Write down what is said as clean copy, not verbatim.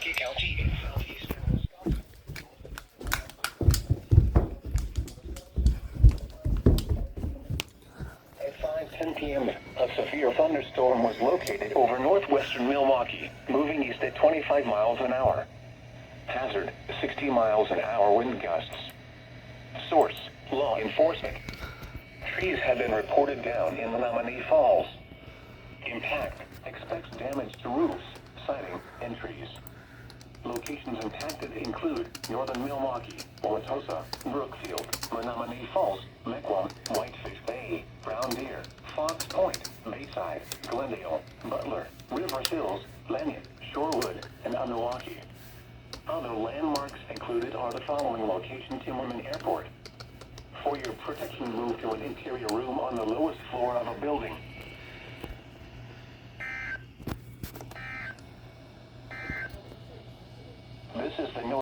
Milwaukee County in southeastern Wisconsin. At 5:10 p.m., a severe thunderstorm was located over northwestern Milwaukee, moving east at 25 miles an hour. Hazard, 60 miles an hour wind gusts. Source, law enforcement. Trees have been reported down in Menominee Falls. Impact, expects damage to roofs, siding, and trees. Locations impacted include northern Milwaukee, Wauwatosa, Brookfield, Menominee Falls, Mequon, Whitefish Bay, Brown Deer, Fox Point, Bayside, Glendale, Butler, River Hills, Lanyon, Shorewood, and Milwaukee. Other landmarks included are the following location: Timmerman Airport. For your protection, move to an interior room on the lowest floor of a building. This is the